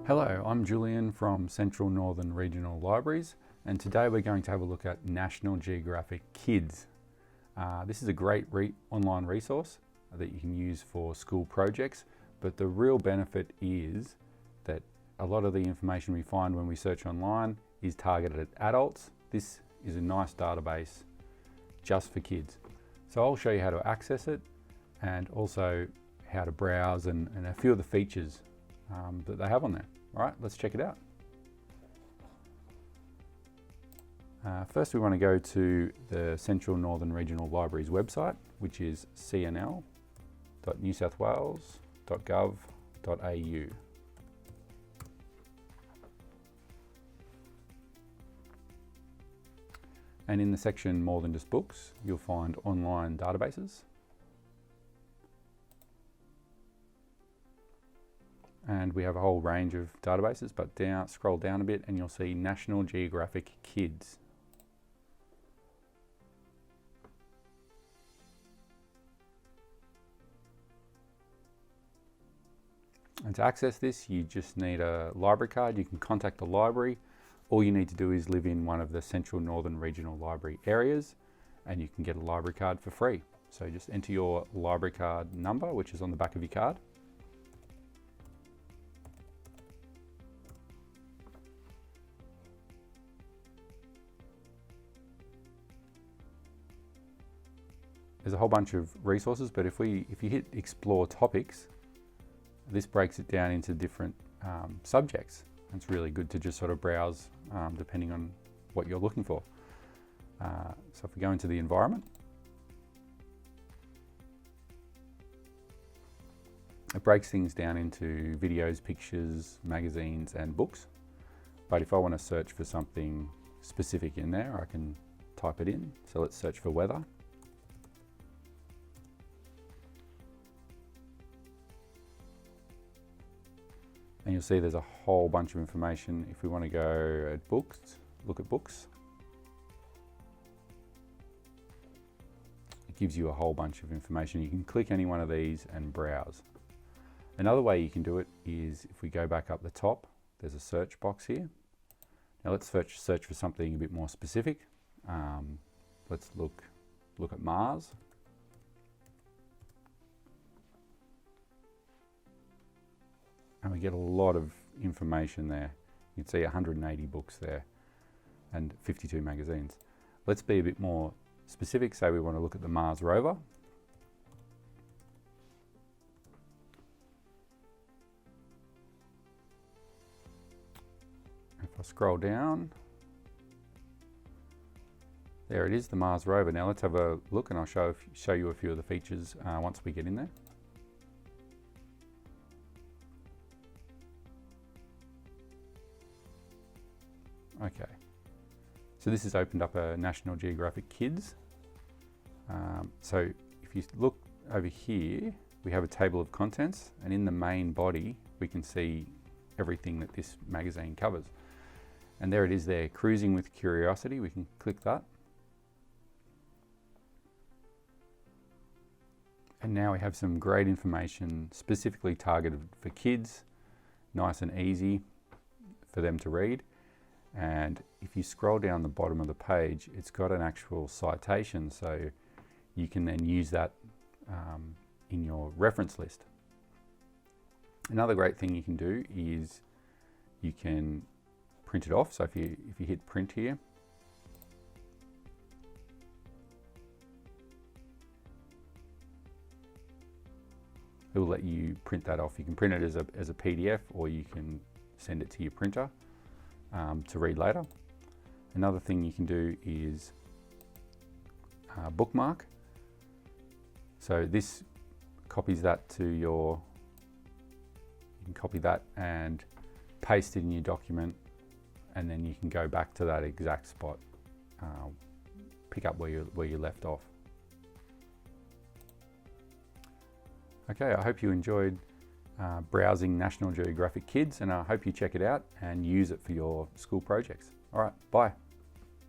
Hello, I'm Julian from Central Northern Regional Libraries, and today we're going to have a look at National Geographic Kids. This is a great online resource that you can use for school projects, but the real benefit is that a lot of the information we find when we search online is targeted at adults. This is a nice database just for kids. So I'll show you how to access it and also how to browse and a few of the features that they have on there. All right, let's check it out. First, we want to go to the Central Northern Regional Libraries website, which is cnl.newsouthwales.gov.au. And in the section More Than Just Books, you'll find online databases. And we have a whole range of databases, but scroll down a bit and you'll see National Geographic Kids. And to access this, you just need a library card. You can contact the library. All you need to do is live in one of the Central Northern Regional Library areas and you can get a library card for free. So just enter your library card number, which is on the back of your card. There's a whole bunch of resources, but if you hit Explore Topics, this breaks it down into different subjects. It's really good to just sort of browse depending on what you're looking for. So if we go into the environment, it breaks things down into videos, pictures, magazines, and books. But if I want to search for something specific in there, I can type it in. So let's search for weather. And you'll see there's a whole bunch of information. If we want to go at books, look at books. It gives you a whole bunch of information. You can click any one of these and browse. Another way you can do it is if we go back up the top, there's a search box here. Now let's search for something a bit more specific. Let's look at Mars. And we get a lot of information there. You can see 180 books there and 52 magazines. Let's be a bit more specific. Say we want to look at the Mars rover. If I scroll down, there it is, the Mars rover. Now let's have a look and I'll show you a few of the features once we get in there. Okay, so this has opened up a National Geographic Kids. So if you look over here, we have a table of contents, and in the main body, we can see everything that this magazine covers. And there it is there, Cruising with Curiosity. We can click that. And now we have some great information specifically targeted for kids, nice and easy for them to read. And if you scroll down the bottom of the page, it's got an actual citation, so you can then use that in your reference list. Another great thing you can do is you can print it off. So if you hit print here, it will let you print that off. You can print it as a PDF, or you can send it to your printer to read later. Another thing you can do is Bookmark. So this copies that to you can copy that and paste it in your document, and then you can go back to that exact spot, pick up where you left off. Okay, I hope you enjoyed browsing National Geographic Kids, and I hope you check it out and use it for your school projects. All right, bye.